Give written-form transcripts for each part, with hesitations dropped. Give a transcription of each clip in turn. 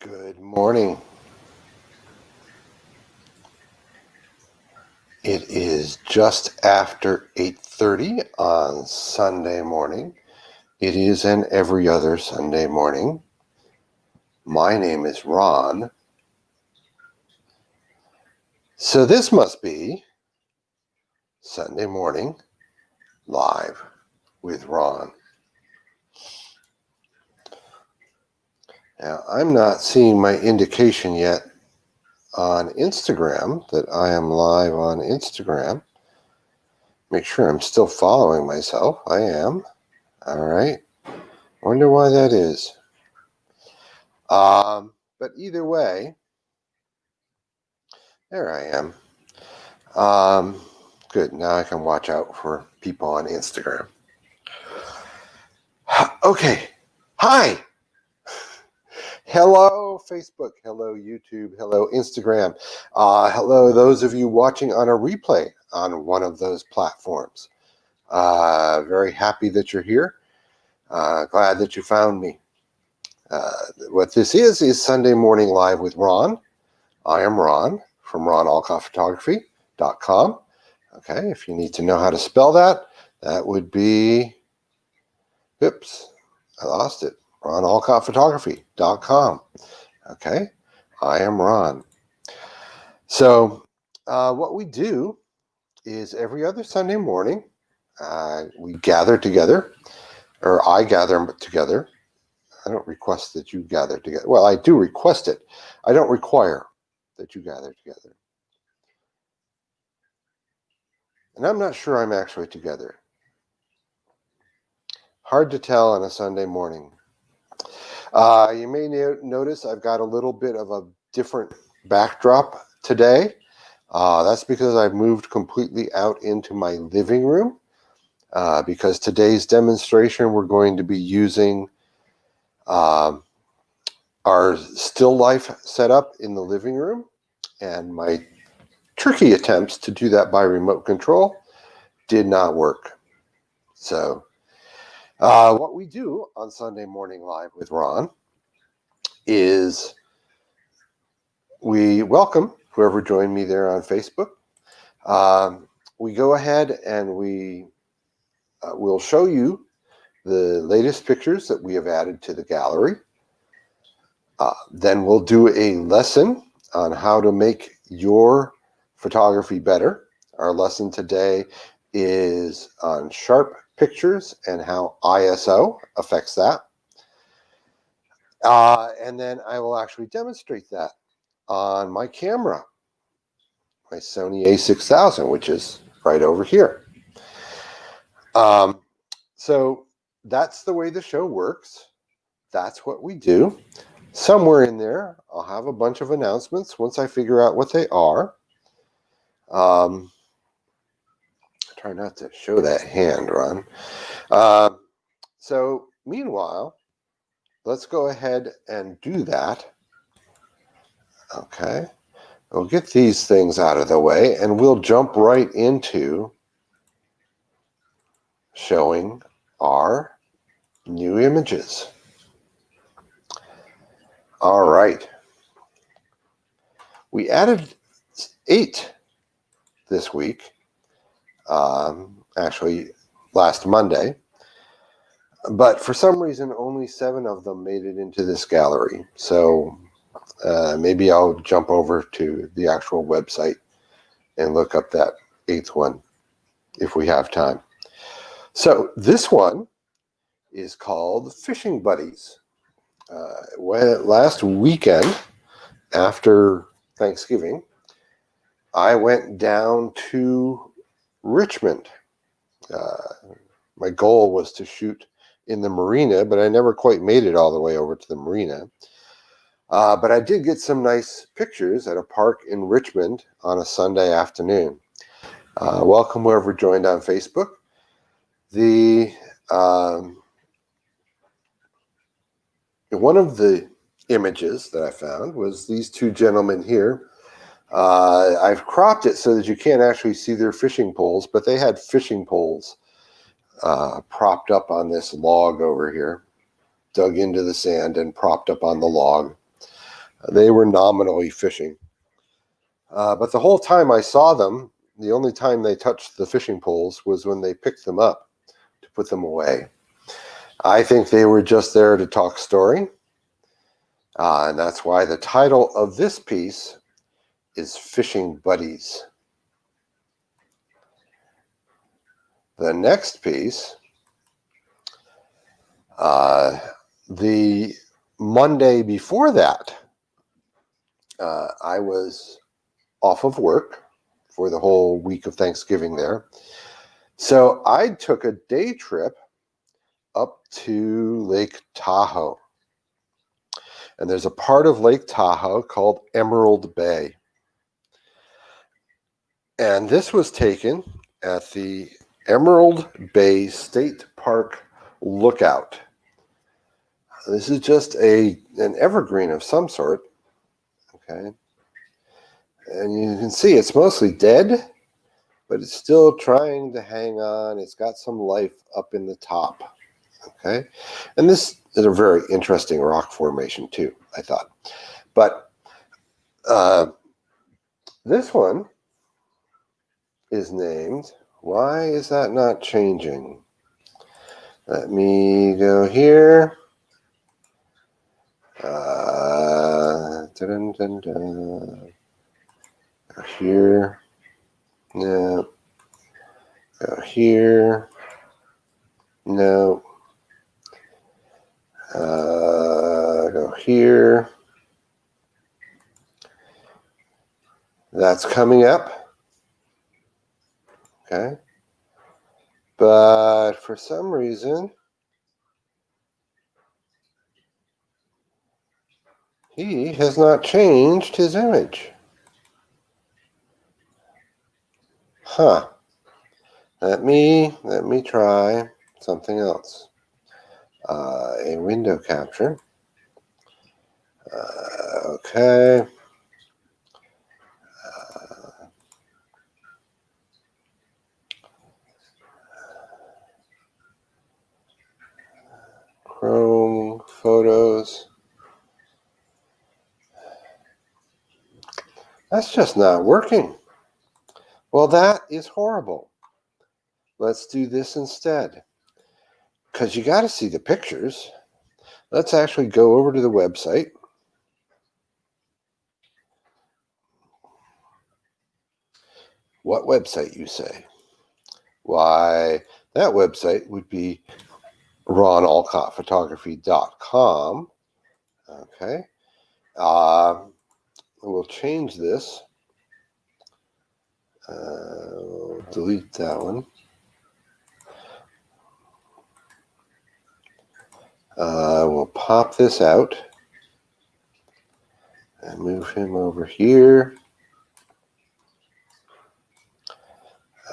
Good morning. It is just after 8:30 on Sunday morning. It is an every other Sunday morning. My name is Ron. So this must be Sunday morning live with Ron. Now, I'm not seeing my indication yet on Instagram that I am live on Instagram. Make sure I'm still following myself. I am. All right. Wonder why that is. But either way, there I am. Good. Now I can watch out for people on Instagram. Okay. Hi. Hello, Facebook. Hello, YouTube. Hello, Instagram. Hello, those of you watching on a replay on one of those platforms. Very happy that you're here. Glad that you found me. What this is Sunday Morning Live with Ron. I am Ron from ronalcottphotography.com. Okay, if you need to know how to spell that, that would be, oops, I lost it, ronalcottphotography.com. Okay, I am Ron. So what we do is every other Sunday morning, we gather together, or I gather together. I don't request that you gather together. Well, I do request it. I don't require that you gather together. And I'm not sure I'm actually together. Hard to tell on a Sunday morning. You may notice I've got a little bit of a different backdrop today. That's because I've moved completely out into my living room. Because today's demonstration, we're going to be using our still life setup in the living room. And my tricky attempts to do that by remote control did not work. So what we do on Sunday Morning Live with Ron is we welcome whoever joined me there on Facebook. We go ahead and we'll show you the latest pictures that we have added to the gallery. Then we'll do a lesson on how to make your photography better. Our lesson today is on sharp pictures and how ISO affects that. And then I will actually demonstrate that on my camera, my Sony a6000, which is right over here. So that's the way the show works. That's what we do. Somewhere in there, I'll have a bunch of announcements once I figure out what they are. Try not to show that hand, Ron. So meanwhile, let's go ahead and do that. Okay. We'll get these things out of the way and we'll jump right into showing our new images. All right. We added 8 this week, actually last Monday, but for some reason only 7 of them made it into this gallery. So maybe I'll jump over to the actual website and look up that 8th one if we have time. So this one is called Fishing Buddies. Last weekend after Thanksgiving, I went down to Richmond. My goal was to shoot in the marina, but I never quite made it all the way over to the marina. But I did get some nice pictures at a park in Richmond on a Sunday afternoon. Welcome whoever joined on Facebook. One of the images that I found was these 2 gentlemen here. I've cropped it so that you can't actually see their fishing poles, but they had fishing poles propped up on this log over here, dug into the sand and propped up on the log. They were nominally fishing. But the whole time I saw them, the only time they touched the fishing poles was when they picked them up to put them away. I think they were just there to talk story. And that's why the title of this piece is Fishing Buddies. The next piece, the Monday before that, I was off of work for the whole week of Thanksgiving there. So I took a day trip up to Lake Tahoe. And there's a part of Lake Tahoe called Emerald Bay. And this was taken at the Emerald Bay State Park Lookout. This is just an evergreen of some sort. Okay. And you can see it's mostly dead, but it's still trying to hang on. It's got some life up in the top. Okay. And this is a very interesting rock formation too, I thought. But this one is named, why is that not changing? Let me go here. Dun, dun, dun. Go here. No. Go here. No. Go here. That's coming up. Okay. But for some reason, he has not changed his image. Huh. Let me try something else. A window capture. Okay. Chrome photos. That's just not working. Well, that is horrible. Let's do this instead. Because you got to see the pictures. Let's actually go over to the website. What website, you say? Why, that website would be ronalcottphotography.com. Okay. We'll change this. We'll delete that one. We'll pop this out and move him over here.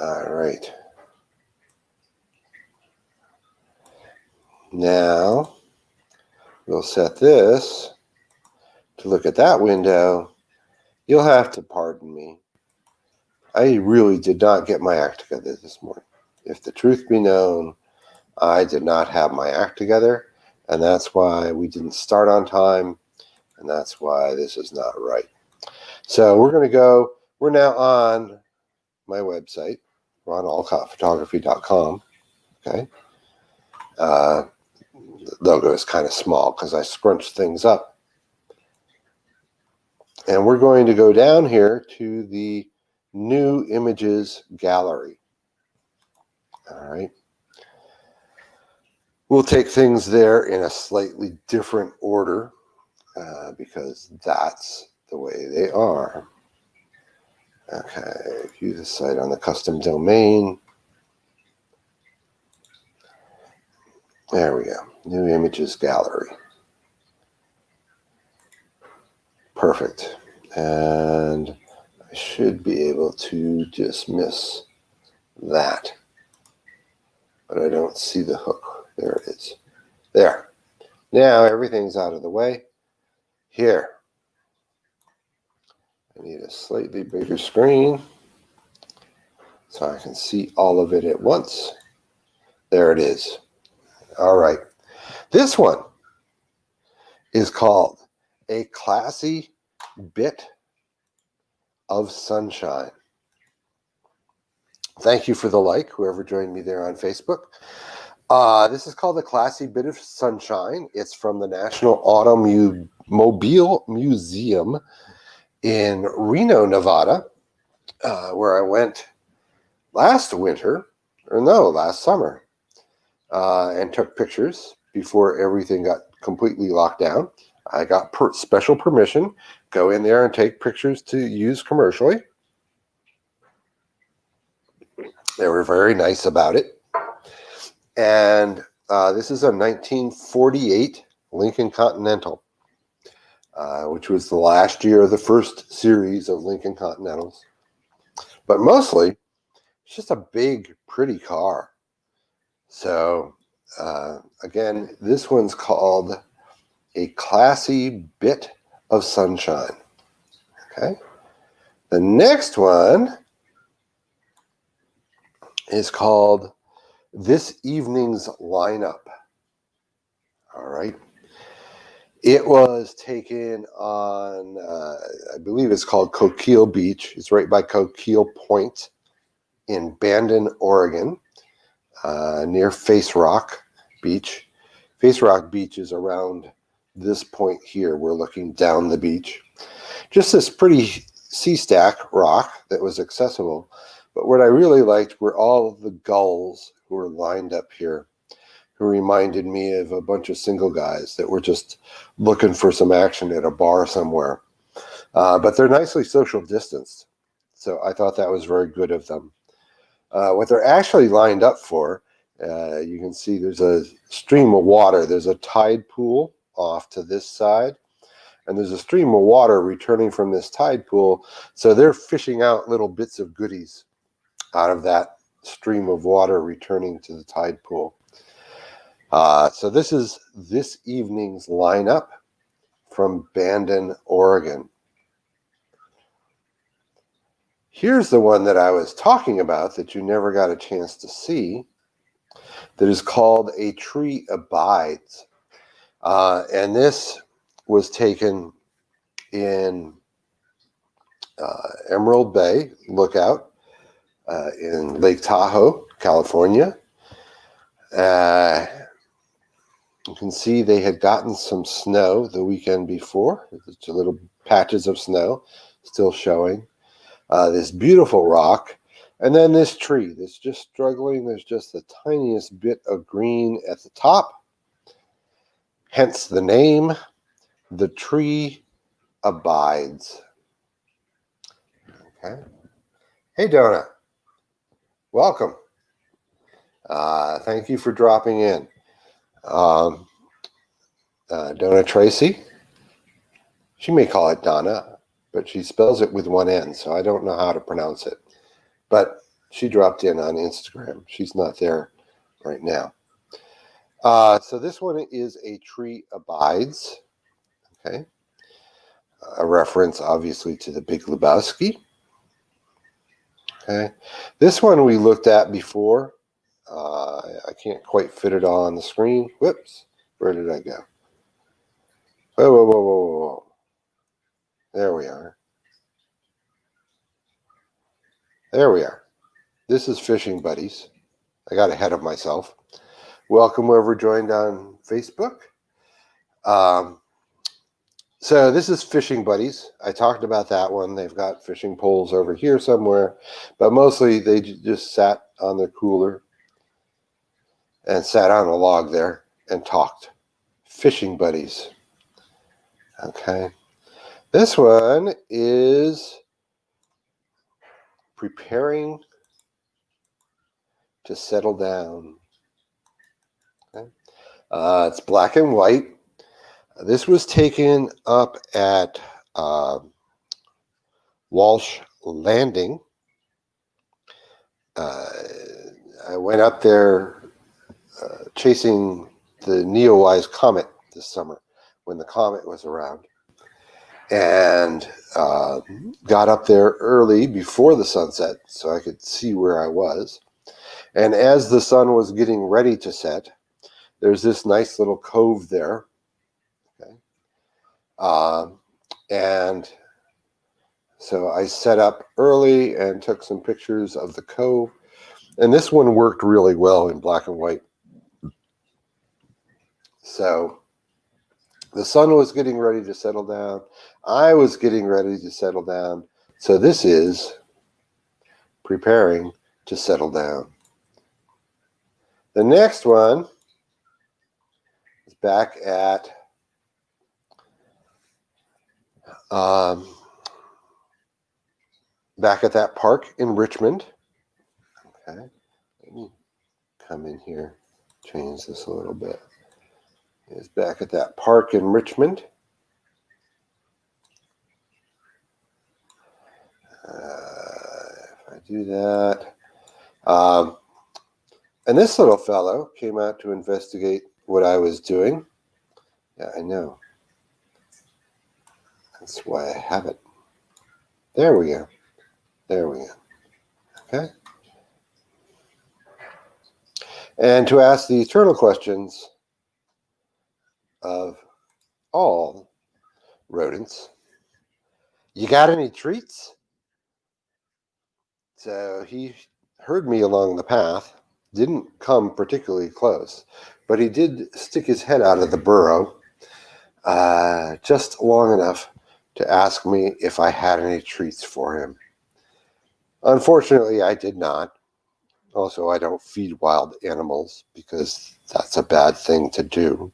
All right. Now we'll set this to look at that window. You'll have to pardon me. I really did not get my act together this morning. If the truth be known, I did not have my act together, and that's why we didn't start on time, and that's why this is not right. So we're now on my website, ronalcottphotography.com. Okay. The logo is kind of small because I scrunched things up. And we're going to go down here to the New Images Gallery. All right. We'll take things there in a slightly different order because that's the way they are. Okay, view the site on the custom domain. There we go. New Images Gallery. Perfect. And I should be able to dismiss that. But I don't see the hook. There it is. There. Now everything's out of the way. Here. I need a slightly bigger screen so I can see all of it at once. There it is. All right. This one is called A classy bit of sunshine. Thank you for the like, whoever joined me there on Facebook. This is called A Classy Bit of Sunshine. It's from the National Automobile Museum in Reno, Nevada, where I went last summer, and took pictures before everything got completely locked down. I got special permission, go in there and take pictures to use commercially. They were very nice about it. And this is a 1948 Lincoln Continental, which was the last year of the first series of Lincoln Continentals. But mostly, it's just a big, pretty car. So, again, this one's called A Classy Bit of Sunshine. Okay. The next one is called This Evening's Lineup. All right. It was taken on, I believe it's called Coquille Beach. It's right by Coquille Point in Bandon, Oregon, near Face Rock Beach. Face Rock Beach is around this point here. We're looking down the beach. Just this pretty sea stack rock that was accessible. But what I really liked were all of the gulls who were lined up here, who reminded me of a bunch of single guys that were just looking for some action at a bar somewhere. But they're nicely social distanced. So I thought that was very good of them. What they're actually lined up for, you can see there's a stream of water. There's a tide pool off to this side, and there's a stream of water returning from this tide pool. So they're fishing out little bits of goodies out of that stream of water returning to the tide pool. So this is this evening's lineup from Bandon, Oregon. Here's the one that I was talking about that you never got a chance to see, that is called A Tree Abides. And this was taken in Emerald Bay Lookout in Lake Tahoe, California. You can see they had gotten some snow the weekend before. There's little patches of snow still showing. This beautiful rock. And then this tree that's just struggling. There's just the tiniest bit of green at the top. Hence the name, The Tree Abides. Okay. Hey, Donna. Welcome. Thank you for dropping in. Donna Tracy. She may call it Donna, but she spells it with one N, so I don't know how to pronounce it. But she dropped in on Instagram. She's not there right now. So this one is A Tree Abides. Okay. A reference, obviously, to the Big Lebowski. Okay. This one we looked at before. I can't quite fit it all on the screen. Whoops. Where did I go? Whoa. There we are. There we are. This is Fishing Buddies. I got ahead of myself. Welcome whoever joined on Facebook. So this is Fishing Buddies. I talked about that one. They've got fishing poles over here somewhere, but mostly they just sat on their cooler and sat on a log there and talked. Fishing Buddies. Okay. This one is preparing to settle down. Okay. It's black and white. This was taken up at Walsh Landing. I went up there chasing the Neowise Comet this summer when the comet was around, and got up there early before the sunset so I could see where I was. And as the sun was getting ready to set, there's this nice little cove there. Okay. And so I set up early and took some pictures of the cove. And this one worked really well in black and white. So the sun was getting ready to settle down. I was getting ready to settle down. So this is preparing to settle down. The next one is back at that park in Richmond. Okay, let me come in here, change this a little bit. It's back at that park in Richmond. If I do that, and this little fellow came out to investigate what I was doing. Yeah, I know. That's why I have it. There we go. There we go. Okay. And to ask the eternal questions of all rodents, you got any treats? So he heard me along the path, didn't come particularly close, but he did stick his head out of the burrow just long enough to ask me if I had any treats for him. Unfortunately, I did not. Also, I don't feed wild animals because that's a bad thing to do.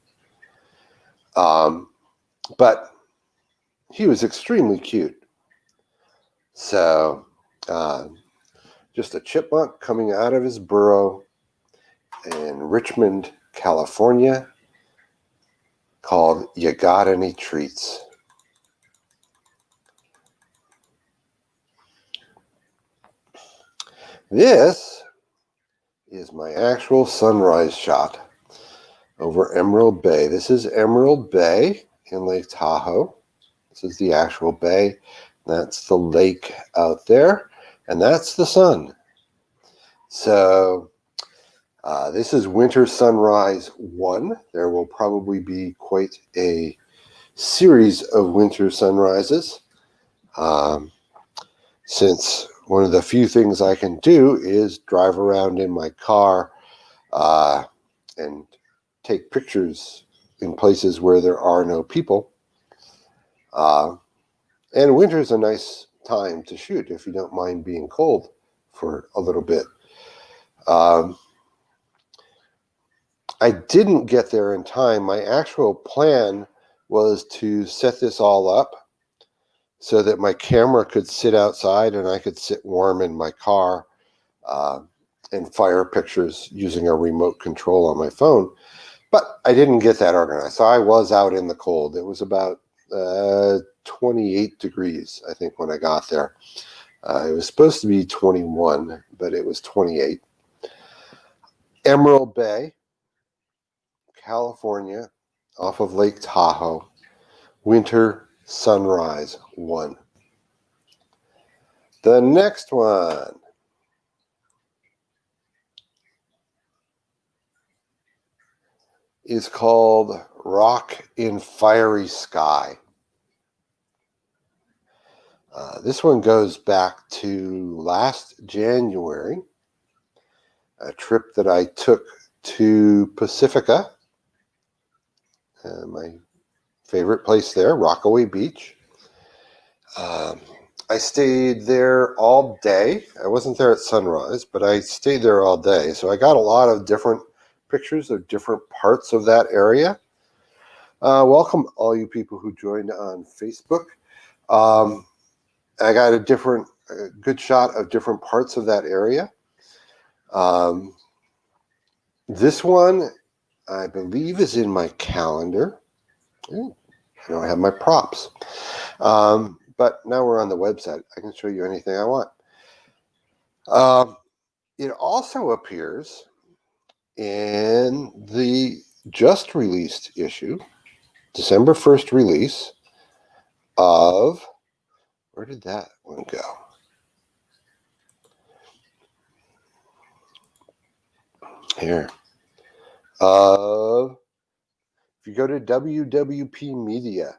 But he was extremely cute. So, just a chipmunk coming out of his burrow in Richmond, California, called You Got Any Treats? This is my actual sunrise shot over Emerald Bay. This is Emerald Bay in Lake Tahoe. This is the actual bay. That's the lake out there, and that's the sun. So this is Winter Sunrise 1. There will probably be quite a series of winter sunrises, since one of the few things I can do is drive around in my car and take pictures in places where there are no people. And winter is a nice time to shoot if you don't mind being cold for a little bit. I didn't get there in time. My actual plan was to set this all up so that my camera could sit outside and I could sit warm in my car and fire pictures using a remote control on my phone. But I didn't get that organized. So I was out in the cold. It was about 28 degrees, I think, when I got there. It was supposed to be 21, but it was 28. Emerald Bay, California, off of Lake Tahoe, Winter Sunrise 1. The next one is called Rock in Fiery Sky. This one goes back to last January, a trip that I took to Pacifica, my favorite place there, Rockaway Beach. I stayed there all day. I wasn't there at sunrise, but I stayed there all day. So I got a lot of different pictures of different parts of that area. Welcome all you people who joined on Facebook. I got a good shot of different parts of that area. This one, I believe, is in my calendar. Ooh, I don't have my props. But now we're on the website. I can show you anything I want. It also appears in the just released issue, December 1st release of, where did that one go? Here. If you go to WWP Media,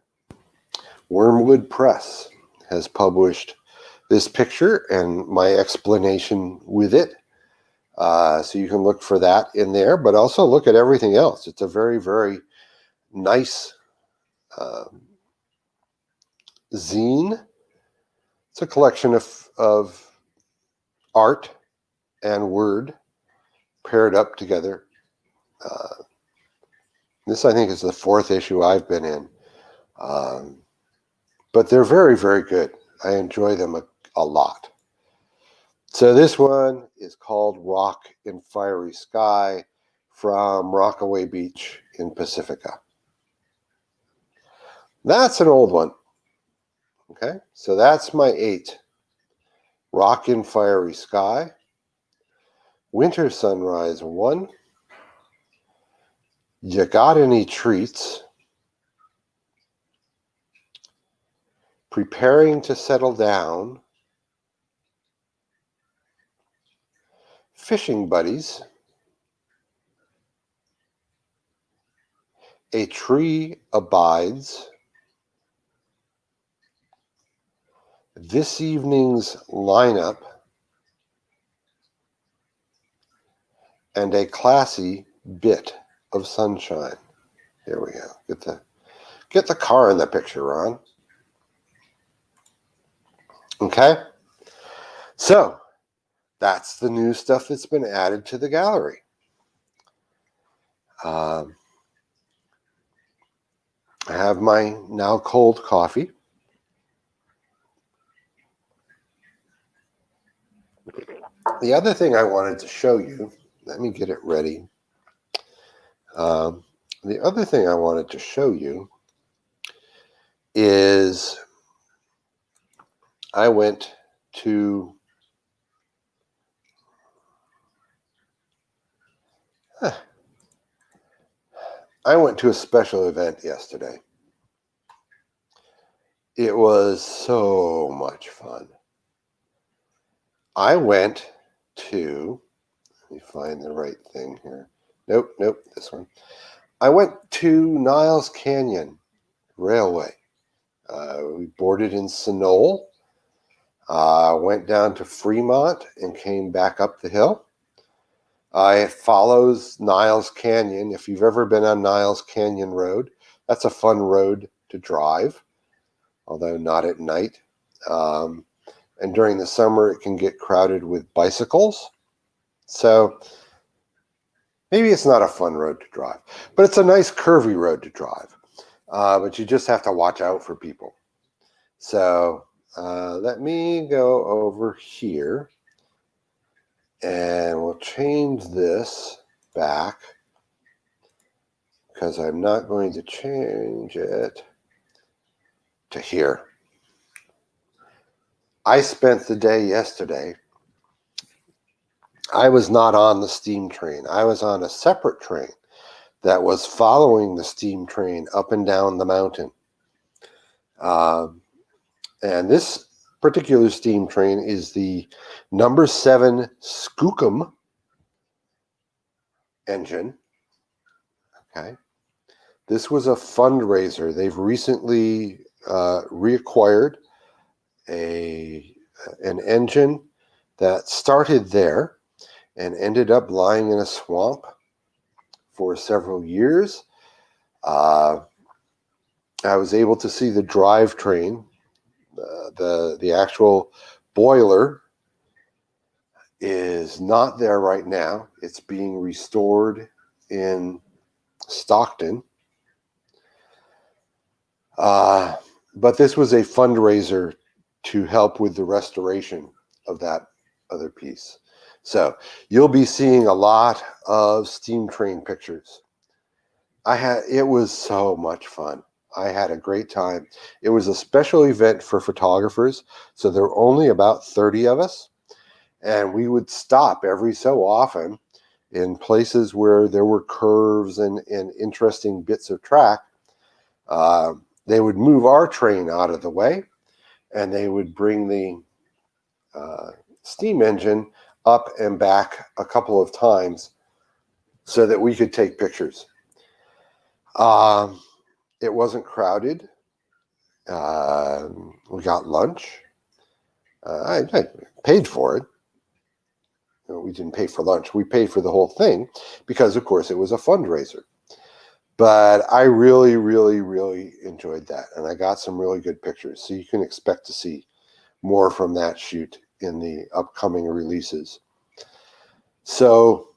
Wormwood Press has published this picture and my explanation with it. So you can look for that in there, but also look at everything else. It's a very, very nice zine. It's a collection of art and word paired up together. This, I think, is the fourth issue I've been in. But they're very, very good. I enjoy them a lot. So this one is called Rock in Fiery Sky from Rockaway Beach in Pacifica. That's an old one. Okay, so that's my 8. Rock in Fiery Sky. Winter Sunrise 1. You Got Any Treats? Preparing to Settle Down. Fishing Buddies. A Tree Abides. This Evening's Lineup. And A Classy Bit of Sunshine. Here we go. Get the car in the picture, Ron. Okay? So, that's the new stuff that's been added to the gallery. I have my now cold coffee. The other thing I wanted to show you, let me get it ready. The other thing I wanted to show you is I went to a special event yesterday. It was so much fun. I went to, let me find the right thing here. Nope, this one. I went to Niles Canyon Railway. We boarded in Sunol, went down to Fremont and came back up the hill. It follows Niles Canyon. If you've ever been on Niles Canyon Road, that's a fun road to drive, although not at night. And during the summer, it can get crowded with bicycles. So maybe it's not a fun road to drive, but it's a nice curvy road to drive. But you just have to watch out for people. So let me go over here and we'll change this back because I'm not going to change it to here. I spent the day yesterday. I was not on the steam train. I was on a separate train that was following the steam train up and down the mountain. And this particular steam train is the number 7 Skookum engine. Okay. This was a fundraiser. They've recently reacquired an engine that started there and ended up lying in a swamp for several years. I was able to see the drivetrain. The actual boiler is not there right now. It's being restored in Stockton. But this was a fundraiser to help with the restoration of that other piece. So you'll be seeing a lot of steam train pictures. It was so much fun. I had a great time. It was a special event for photographers, so there were only about 30 of us, and we would stop every so often in places where there were curves and interesting bits of track. They would move our train out of the way, and they would bring the steam engine up and back a couple of times so that we could take pictures. It wasn't crowded. We got lunch. I paid for it. We didn't pay for lunch. We paid for the whole thing because, of course, it was a fundraiser. But I really, really, really enjoyed that. And I got some really good pictures. So you can expect to see more from that shoot in the upcoming releases. So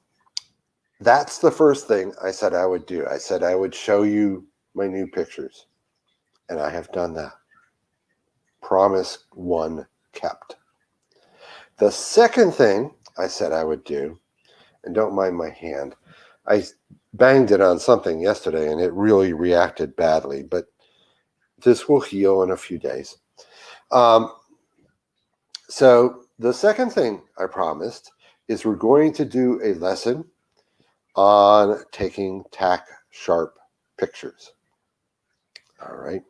that's the first thing I said I would do. I said I would show you my new pictures. And I have done that. Promise one kept. The second thing I said I would do, and don't mind my hand, I banged it on something yesterday and it really reacted badly, but this will heal in a few days. So the second thing I promised is we're going to do a lesson on taking tack sharp pictures. All right.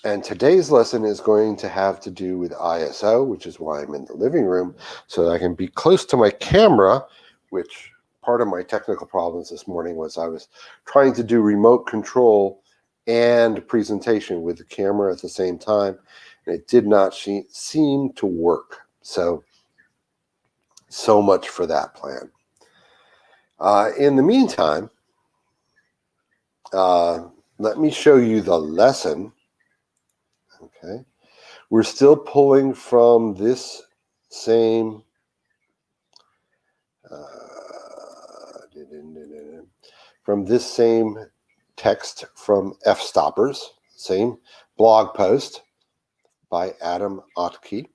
And today's lesson is going to have to do with ISO, which is why I'm in the living room, so that I can be close to my camera, which part of my technical problems this morning was I was trying to do remote control and presentation with the camera at the same time, and it did not seem to work. So much for that plan. In the meantime, let me show you the lesson. Okay, we're still pulling from this same text from Fstoppers, same blog post by Adam Ottke.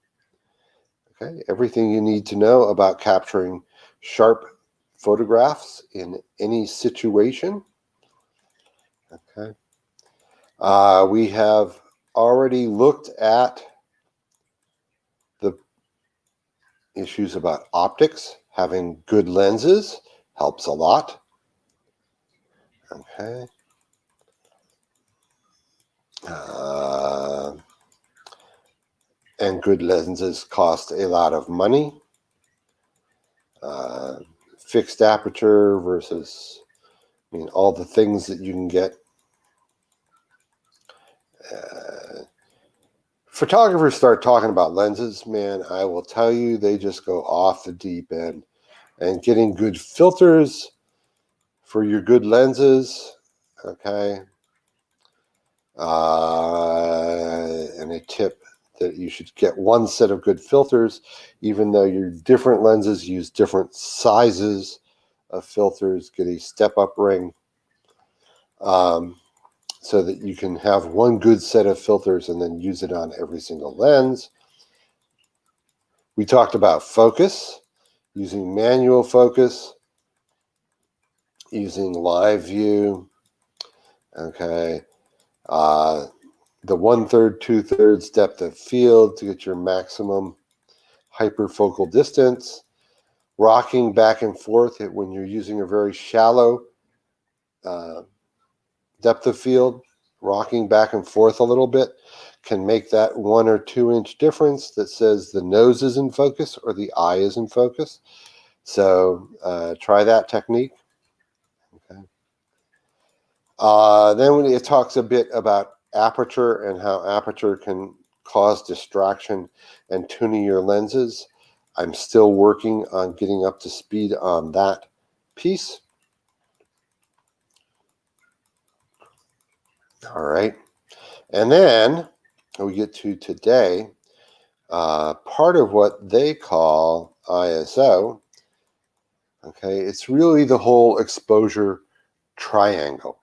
Okay, everything you need to know about capturing sharp photographs in any situation. Okay, we have already looked at the issues about optics. Having good lenses helps a lot. Okay. And good lenses cost a lot of money. Fixed aperture versus, all the things that you can get. Photographers start talking about lenses, man, I will tell you, they just go off the deep end. And getting good filters for your good lenses, okay? And a tip that you should get one set of good filters, even though your different lenses use different sizes of filters. Get a step-up ring. So that you can have one good set of filters and then use it on every single lens. We talked about focus, using manual focus, using live view, okay, the 1/3, 2/3 depth of field to get your maximum hyperfocal distance, rocking back and forth when you're using a very shallow depth of field. Rocking back and forth a little bit can make that 1 or 2 inch difference that says the nose is in focus or the eye is in focus. So try that technique. Okay. Then when it talks a bit about aperture and how aperture can cause distraction and tuning your lenses. I'm still working on getting up to speed on that piece. All right. And then we get to today, part of what they call ISO. Okay, it's really the whole exposure triangle.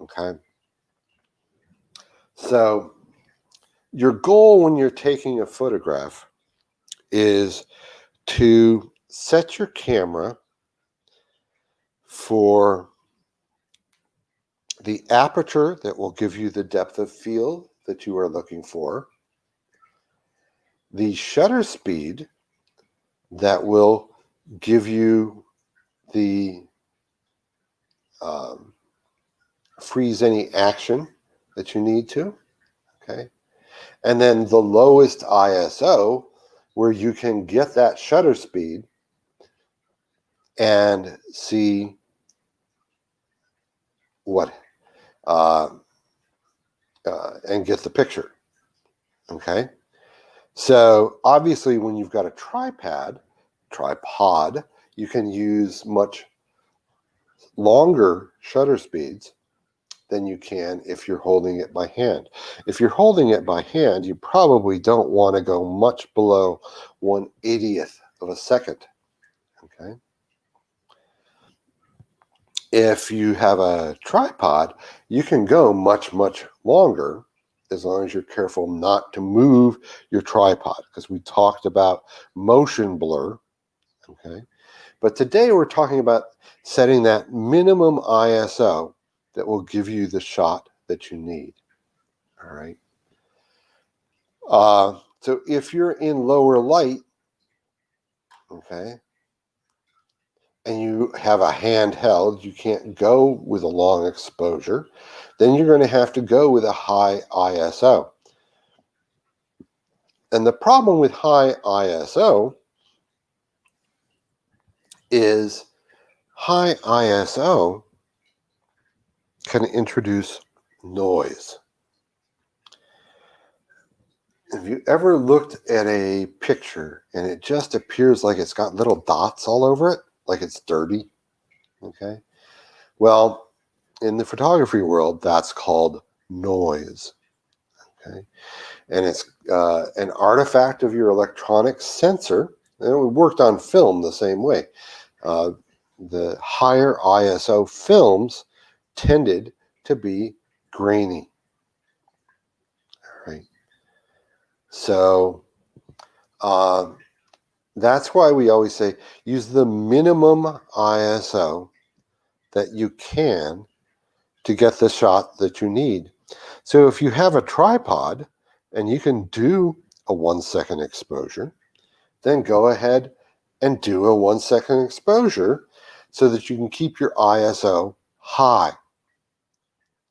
Okay. So your goal when you're taking a photograph is to set your camera for the aperture that will give you the depth of field that you are looking for, the shutter speed that will give you the freeze any action that you need to, okay? And then the lowest ISO where you can get that shutter speed and see what and get the picture. Okay. So obviously when you've got a tripod, you can use much longer shutter speeds than you can if you're holding it by hand. If you're holding it by hand, you probably don't want to go much below 1/80th of a second. Okay. If you have a tripod, you can go much, much longer as long as you're careful not to move your tripod, because we talked about motion blur. Okay. But today we're talking about setting that minimum ISO that will give you the shot that you need. All right. So if you're in lower light, okay, and you have a handheld, you can't go with a long exposure, then you're going to have to go with a high ISO. And the problem with high ISO is high ISO can introduce noise. Have you ever looked at a picture and it just appears like it's got little dots all over it, like it's dirty? Okay. Well, in the photography world, that's called noise. Okay. And it's an artifact of your electronic sensor. And it worked on film the same way. The higher ISO films tended to be grainy. All right. So that's why we always say use the minimum ISO that you can to get the shot that you need. So if you have a tripod and you can do a 1 second exposure, then go ahead and do a 1 second exposure so that you can keep your ISO high.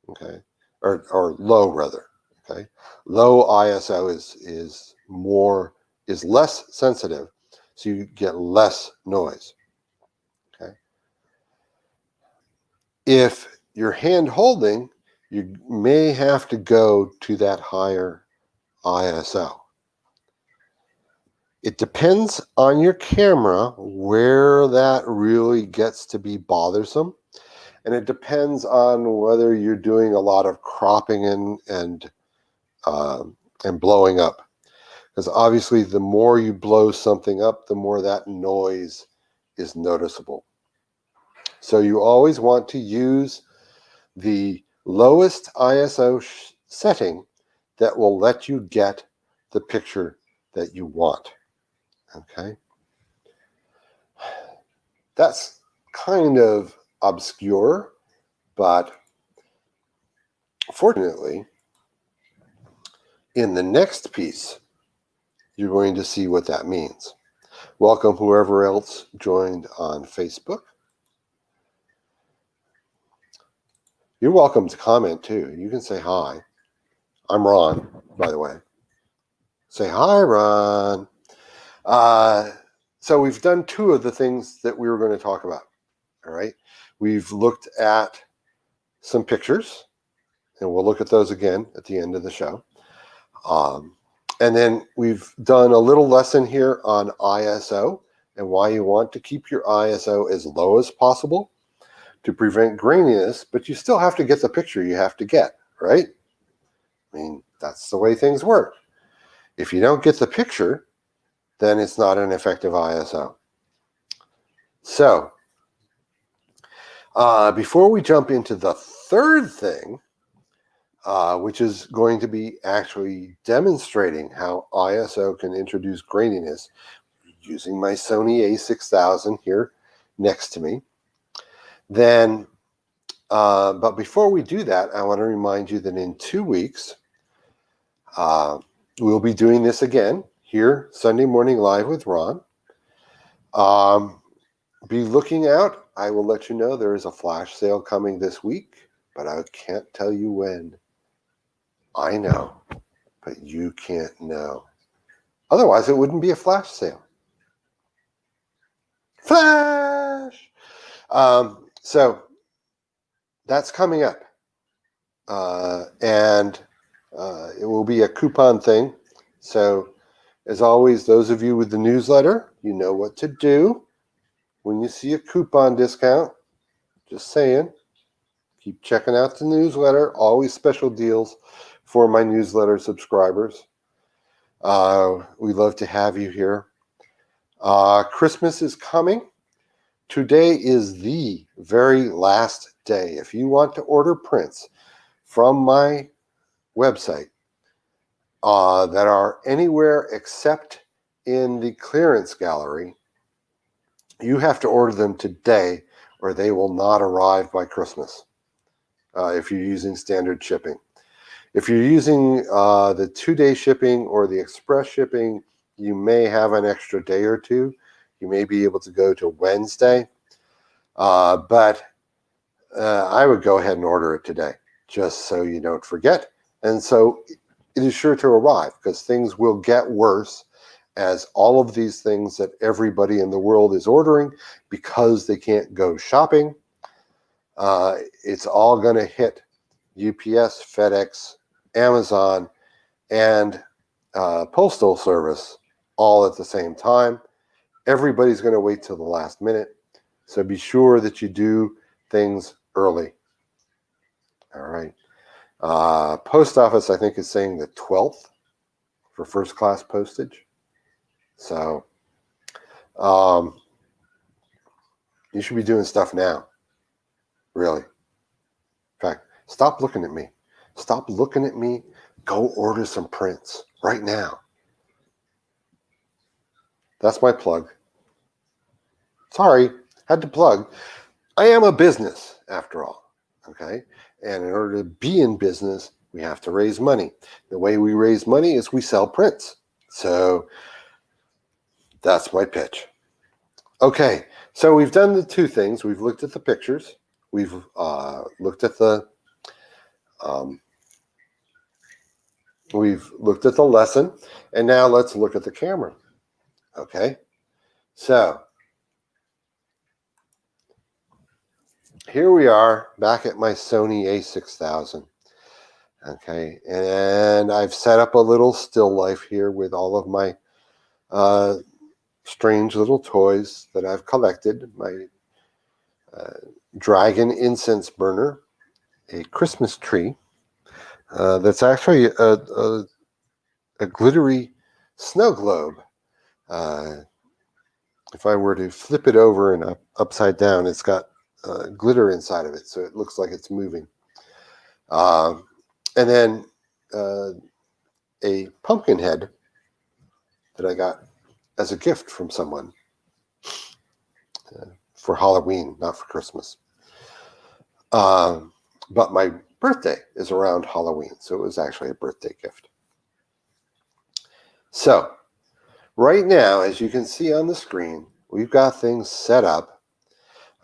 Okay. Or low rather. Okay. Low ISO is less sensitive, so you get less noise. Okay. If you're hand holding, you may have to go to that higher ISO. It depends on your camera where that really gets to be bothersome. And it depends on whether you're doing a lot of cropping and blowing up. Because obviously the more you blow something up, the more that noise is noticeable. So you always want to use the lowest ISO setting that will let you get the picture that you want. Okay. That's kind of obscure, but fortunately, in the next piece, you're going to see what that means. Welcome whoever else joined on Facebook. You're welcome to comment too. You can say hi. I'm Ron, by the way. Say hi, Ron. So we've done two of the things that we were going to talk about. All right. We've looked at some pictures, and we'll look at those again at the end of the show. And then we've done a little lesson here on ISO and why you want to keep your ISO as low as possible to prevent graininess, but you still have to get the picture you have to get, right? I mean, that's the way things work. If you don't get the picture, then it's not an effective ISO. So, before we jump into the third thing, which is going to be actually demonstrating how ISO can introduce graininess using my Sony a6000 here next to me. Then, but before we do that, I want to remind you that in 2 weeks, we'll be doing this again here, Sunday Morning Live with Ron. Be looking out. I will let you know there is a flash sale coming this week, but I can't tell you when. I know, but you can't know. Otherwise, it wouldn't be a flash sale. Flash! So that's coming up. and it will be a coupon thing. So, as always, those of you with the newsletter, you know what to do when you see a coupon discount. Just saying. Keep checking out the newsletter. Always special deals for my newsletter subscribers. We love to have you here. Christmas is coming. Today is the very last day. If you want to order prints from my website that are anywhere except in the clearance gallery, you have to order them today or they will not arrive by Christmas if you're using standard shipping. If you're using the 2-day shipping or the express shipping, you may have an extra day or two. You may be able to go to Wednesday, but I would go ahead and order it today, just so you don't forget. And so it is sure to arrive, because things will get worse as all of these things that everybody in the world is ordering, because they can't go shopping, it's all going to hit UPS, FedEx, Amazon, and Postal Service all at the same time. Everybody's going to wait till the last minute. So be sure that you do things early. All right. Post office, I think, is saying the 12th for first class postage. So you should be doing stuff now. Really. In fact, stop looking at me. Stop looking at me. Go order some prints right now. That's my plug. Sorry, had to plug. I am a business, after all. Okay? And in order to be in business, we have to raise money. The way we raise money is we sell prints. So that's my pitch. Okay, so we've done the two things. We've looked at the pictures. We've looked at the lesson, and now let's look at the camera. Okay, so here we are back at my Sony a6000. Okay, and I've set up a little still life here with all of my strange little toys that I've collected. My dragon incense burner, a Christmas tree that's actually a glittery snow globe. If I were to flip it over and upside down, it's got glitter inside of it, so it looks like it's moving. And then a pumpkin head that I got as a gift from someone for Halloween, not for Christmas. But my birthday is around Halloween, so it was actually a birthday gift. So right now, as you can see on the screen, we've got things set up.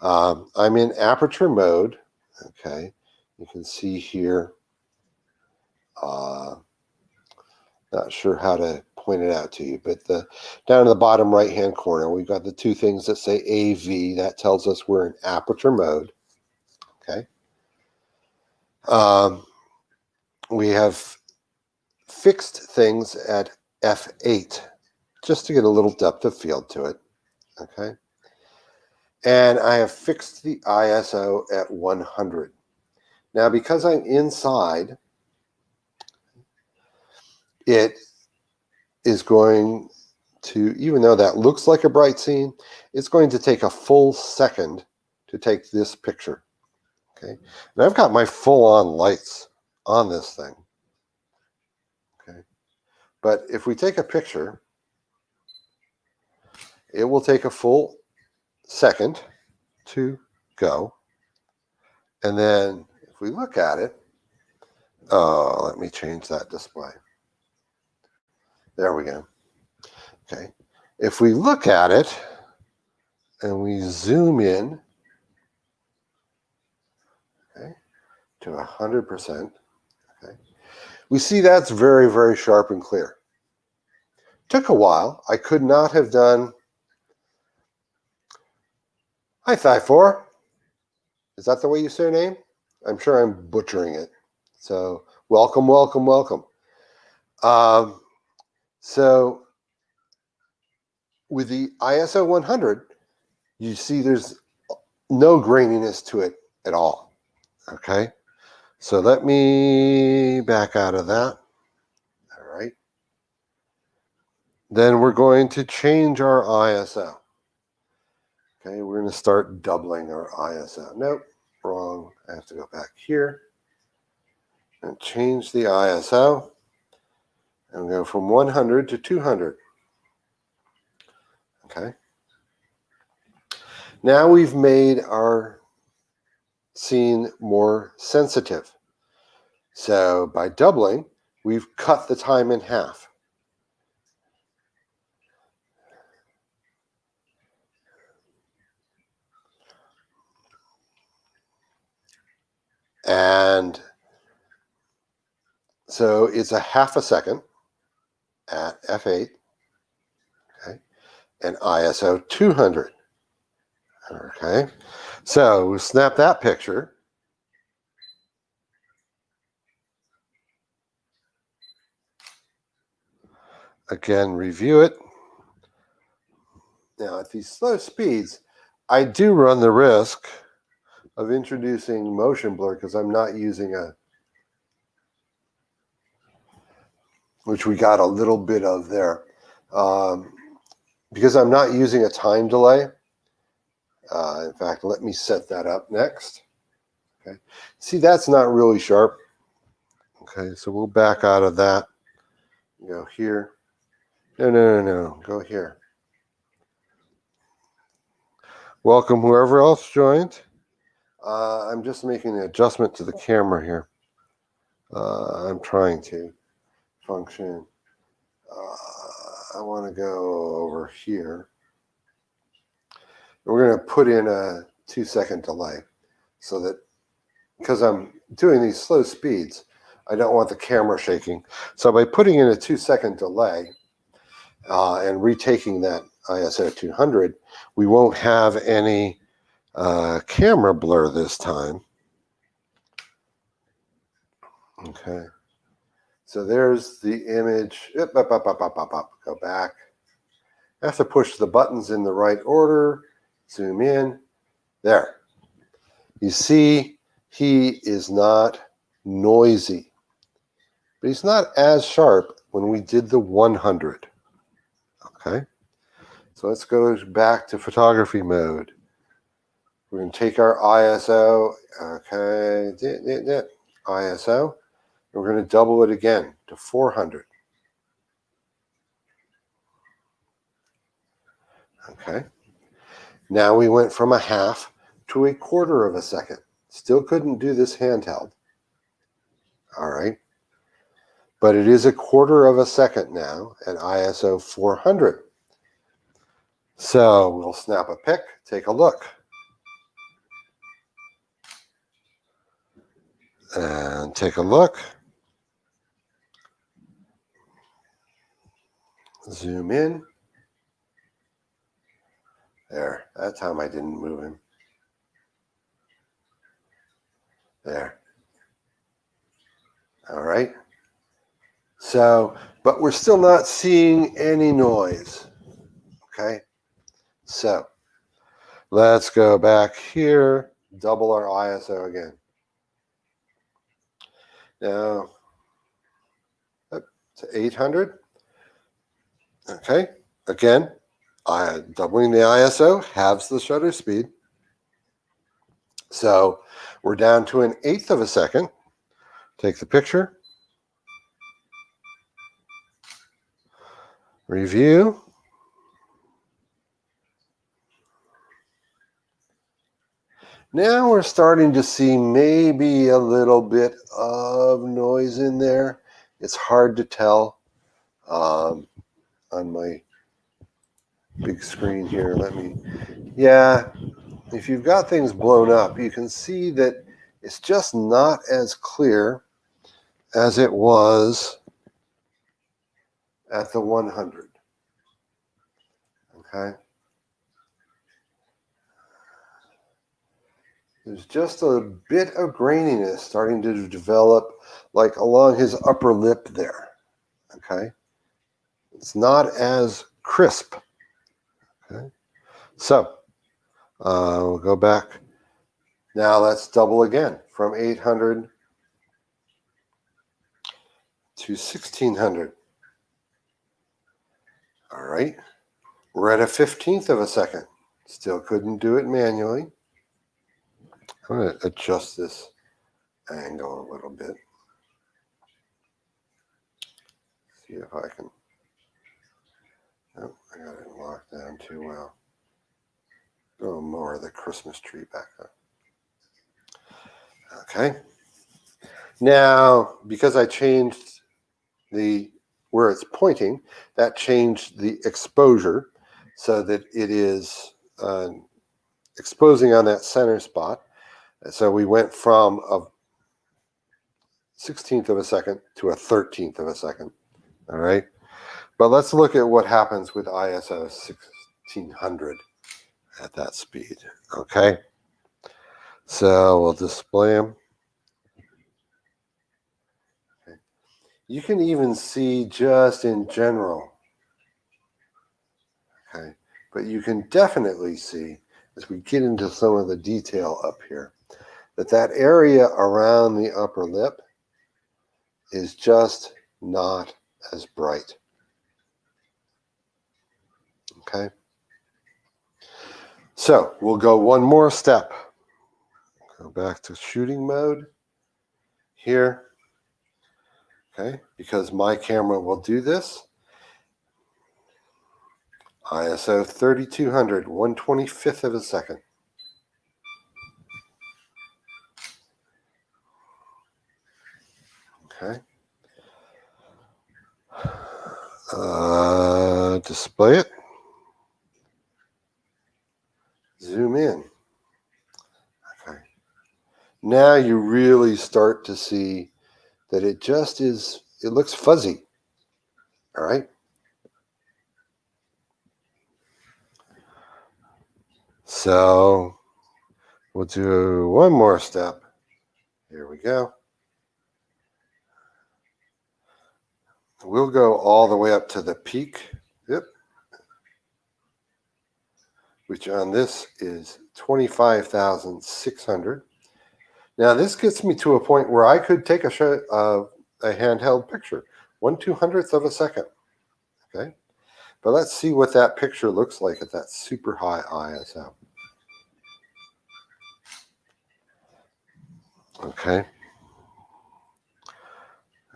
I'm in aperture mode. Okay, you can see here. Not sure how to point it out to you, but down in the bottom right-hand corner, we've got the two things that say AV. That tells us we're in aperture mode. Okay. We have fixed things at f8, just to get a little depth of field to it. Okay. And I have fixed the ISO at 100. Now, because I'm inside, it is going to, even though that looks like a bright scene, it's going to take a full second to take this picture. Okay. And I've got my full-on lights on this thing. Okay. But if we take a picture, it will take a full second to go. And then if we look at it, let me change that display. There we go. Okay. If we look at it and we zoom in, okay, to 100%, okay, we see that's very, very sharp and clear. Took a while. I could not have done. Hi, Thigh4. Is that the way you say your name? I'm sure I'm butchering it. So welcome, welcome, welcome. So with the ISO 100, you see there's no graininess to it at all. Okay, so let me back out of that. All right. Then we're going to change our ISO. Okay, we're going to start doubling our ISO. Nope, wrong. I have to go back here and change the ISO and go from 100 to 200. Okay. Now we've made our scene more sensitive. So by doubling, we've cut the time in half. And so it's a half a second at f8, okay, and ISO 200. Okay, so we snap that picture. Again, review it. Now, at these slow speeds, I do run the risk of introducing motion blur because I'm not using which we got a little bit of there. Because I'm not using a time delay. In fact, let me set that up next. Okay, see, that's not really sharp. Okay, so we'll back out of that. Go here. No. Go here. Welcome, whoever else joined. I'm just making an adjustment to the camera here. I'm trying to function. I want to go over here. We're going to put in a 2-second delay so that, because I'm doing these slow speeds, I don't want the camera shaking. So by putting in a 2-second delay and retaking that ISO 200, we won't have any camera blur this time. Okay. So there's the image. Up. Go back. I have to push the buttons in the right order. Zoom in. There. You see, he is not noisy. But he's not as sharp when we did the 100. Okay. So let's go back to photography mode. We're going to take our ISO. Okay. ISO. And we're going to double it again to 400. Okay. Now we went from a half to a quarter of a second. Still couldn't do this handheld. All right. But it is a quarter of a second now at ISO 400. So we'll snap a pic, take a look. And take a look. Zoom in. There. That time I didn't move him. There. All right. So, but we're still not seeing any noise. Okay. So let's go back here, double our ISO again. Now up to 800. Okay. Again, doubling the ISO halves the shutter speed. So we're down to 1/8 of a second. Take the picture. Review. Now we're starting to see maybe a little bit of noise in there. It's hard to tell on my big screen here. Yeah, if you've got things blown up, you can see that it's just not as clear as it was at the 100. Okay. There's just a bit of graininess starting to develop, like along his upper lip there. Okay, it's not as crisp. Okay, so we'll go back. Now let's double again from 800 to 1600. All right, we're at a 15th of a second. Still couldn't do it manually. I'm going to adjust this angle a little bit. See if I can. Oh, I got it locked down too well. Oh, more of the Christmas tree back up. Okay. Now, because I changed where it's pointing, that changed the exposure so that it is exposing on that center spot. So we went from a 16th of a second to a 13th of a second. All right. But let's look at what happens with ISO 1600 at that speed. Okay. So we'll display them. Okay. You can even see just in general. Okay. But you can definitely see as we get into some of the detail up here that area around the upper lip is just not as bright. Okay. So we'll go one more step. Go back to shooting mode here. Okay, because my camera will do this. ISO 3200, 1/25th of a second. Okay. Display it. Zoom in. Okay. Now you really start to see that it just is, it looks fuzzy. All right. So we'll do one more step. Here we go. We'll go all the way up to the peak. Yep. Which on this is 25,600. Now this gets me to a point where I could take a handheld picture, 1/200th of a second. Okay, but let's see what that picture looks like at that super high ISO. Okay,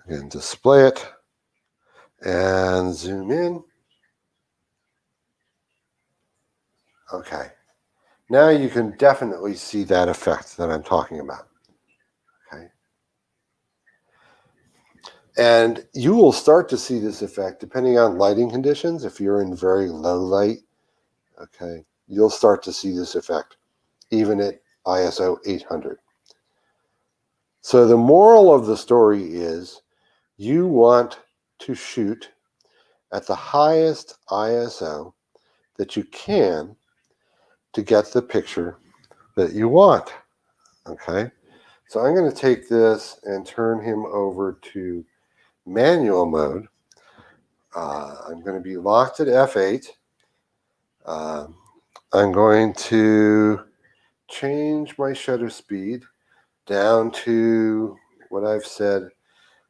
again, display it and zoom in. Okay, now you can definitely see that effect that I'm talking about. Okay, and you will start to see this effect depending on lighting conditions. If you're in very low light, okay, you'll start to see this effect even at ISO 800. So the moral of the story is you want to shoot at the highest ISO that you can to get the picture that you want. Okay, so I'm going to take this and turn him over to manual mode. I'm going to be locked at F8. I'm going to change my shutter speed down to what I've said.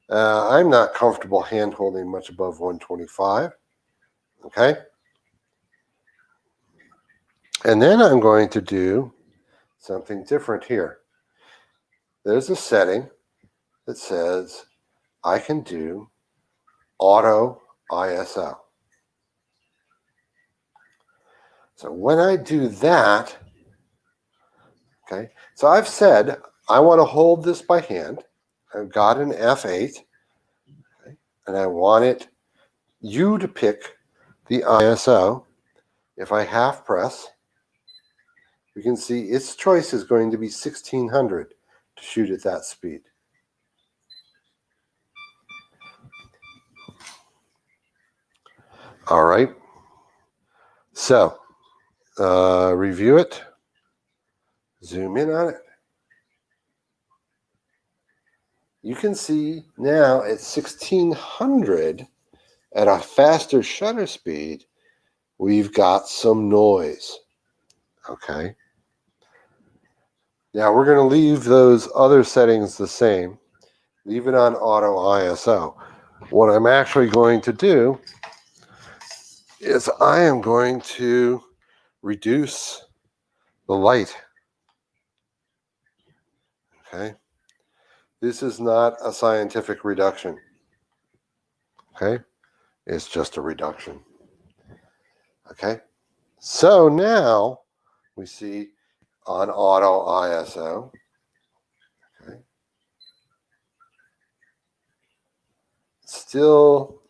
I'm not comfortable hand holding much above 125. Okay. And then I'm going to do something different here. There's a setting that says I can do auto ISO. So when I do that, okay, so I've said I want to hold this by hand. I've got an F8, okay, and I want you to pick the ISO. If I half press, you can see its choice is going to be 1600 to shoot at that speed. All right. So review it, zoom in on it. you can see now at 1600 at a faster shutter speed, we've got some noise. Okay. Now we're going to leave those other settings the same. Leave it on auto ISO. What I'm actually going to do is I am going to reduce the light. Okay. This is not a scientific reduction. Okay. It's just a reduction. Okay. So now we see on auto ISO. Okay. Still,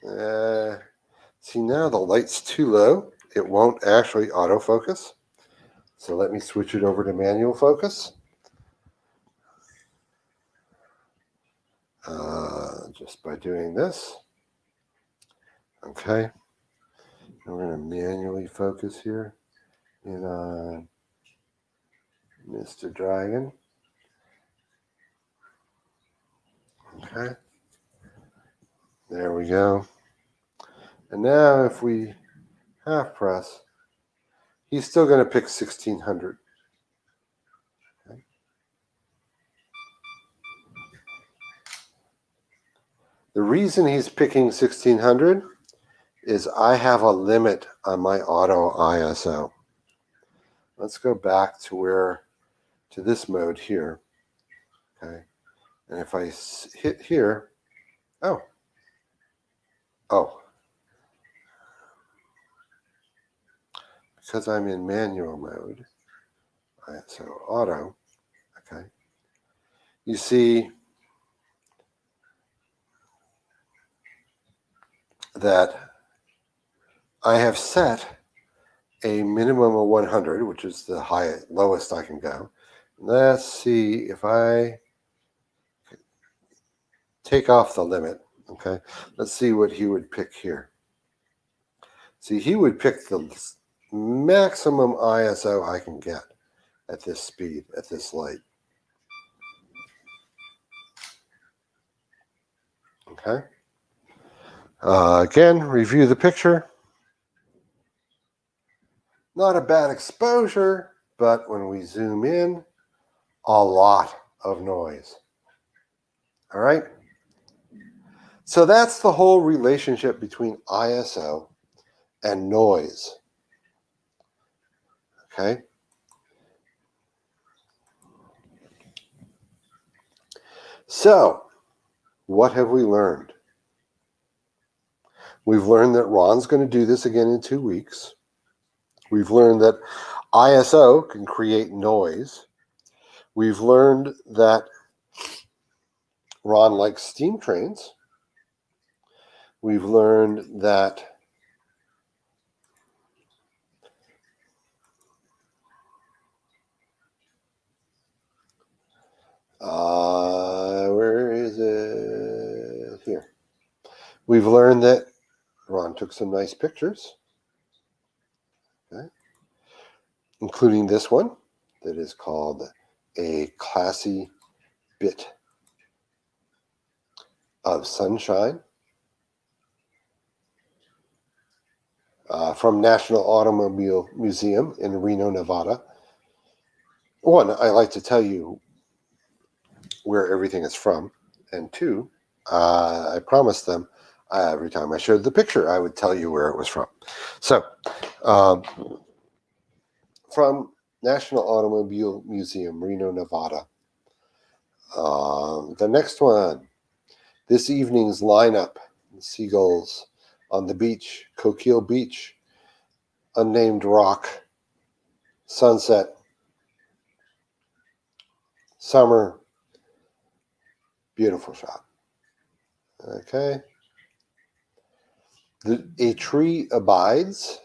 see now the light's too low. It won't actually autofocus. So let me switch it over to manual focus. Just by doing this. Okay. And we're going to manually focus here in on Mr. Dragon. Okay. There we go. And now if we half press, he's still going to pick 1600. Okay. The reason he's picking 1600 is I have a limit on my auto ISO. Let's go back to this mode here. Okay. And if I hit here, oh. Because I'm in manual mode, so auto, okay. You see that I have set a minimum of 100, which is the lowest I can go. Let's see if I take off the limit, okay. Let's see what he would pick here. See, he would pick the maximum ISO I can get at this speed, at this light. Okay. Again, review the picture. Not a bad exposure, but when we zoom in, a lot of noise. All right. So that's the whole relationship between ISO and noise. Okay. So, what have we learned? We've learned that Ron's going to do this again in 2 weeks. We've learned that ISO can create noise. We've learned that Ron likes steam trains. We've learned that where is it? Here. We've learned that Ron took some nice pictures, okay, including this one that is called a classy bit of sunshine from National Automobile Museum in Reno, Nevada. One, I like to tell you where everything is from, and two, I promised them every time I showed the picture, I would tell you where it was from. So, from National Automobile Museum, Reno, Nevada. The next one, this evening's lineup, seagulls on the beach, Coquille Beach, unnamed rock, sunset, summer, beautiful shot. Okay. A Tree Abides,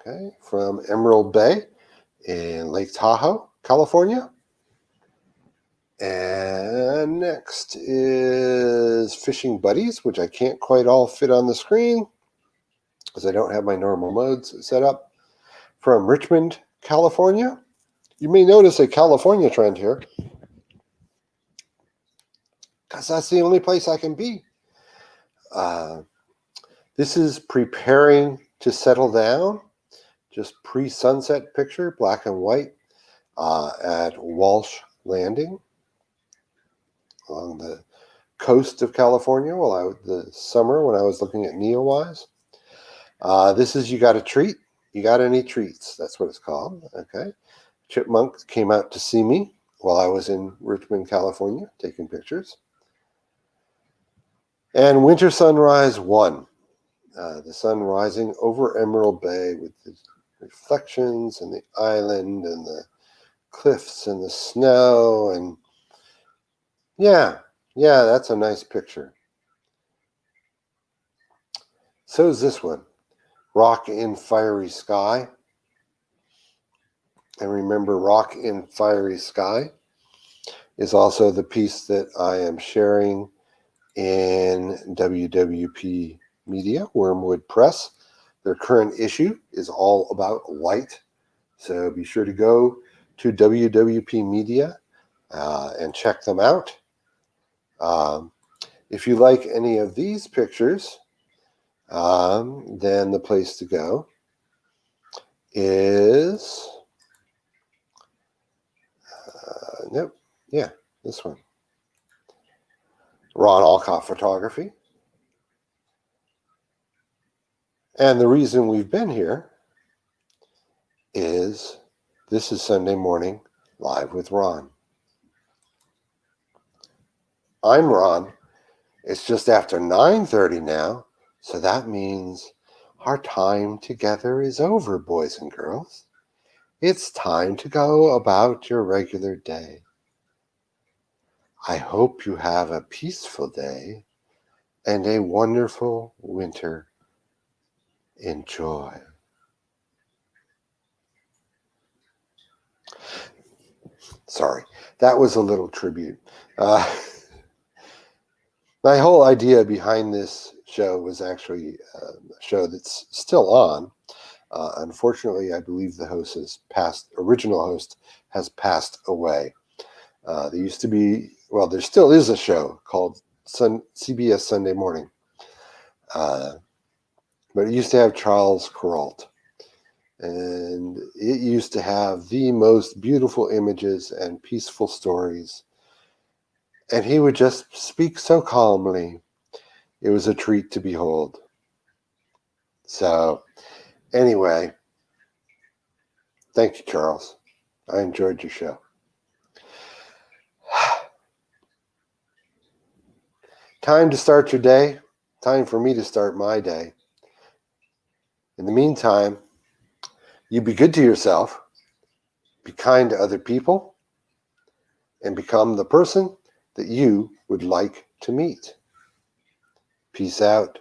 okay, from Emerald Bay in Lake Tahoe, California. And next is Fishing Buddies, which I can't quite all fit on the screen because I don't have my normal modes set up, from Richmond, California. You may notice a California trend here. because that's the only place I can be. This is preparing to settle down, just pre-sunset picture, black and white, at Walsh Landing along the coast of California the summer when I was looking at Neowise. This is You Got a Treat? You Got Any Treats? That's what it's called. Okay. Chipmunk came out to see me while I was in Richmond, California, taking pictures. And Winter Sunrise 1. The sun rising over Emerald Bay with the reflections and the island and the cliffs and the snow. And yeah, that's a nice picture. So is this one, Rock in Fiery Sky. And remember, Rock in Fiery Sky is also the piece that I am sharing in WWP Media, Wormwood Press. Their current issue is all about light. So be sure to go to WWP Media and check them out. If you like any of these pictures, then the place to go is, this one. Ron Alcott Photography. And the reason we've been here is this is Sunday Morning Live with Ron. I'm Ron. It's just after 9:30 now, so that means our time together is over, boys and girls. It's time to go about your regular day. I hope you have a peaceful day and a wonderful winter. Enjoy. Sorry, that was a little tribute. My whole idea behind this show was actually a show that's still on. Unfortunately, I believe the original host has passed away. There used to be, there still is a show called CBS Sunday Morning. But it used to have Charles Kuralt. And it used to have the most beautiful images and peaceful stories. And he would just speak so calmly. It was a treat to behold. So, anyway, thank you, Charles. I enjoyed your show. Time to start your day. Time for me to start my day. In the meantime, you be good to yourself, be kind to other people, and become the person that you would like to meet. Peace out.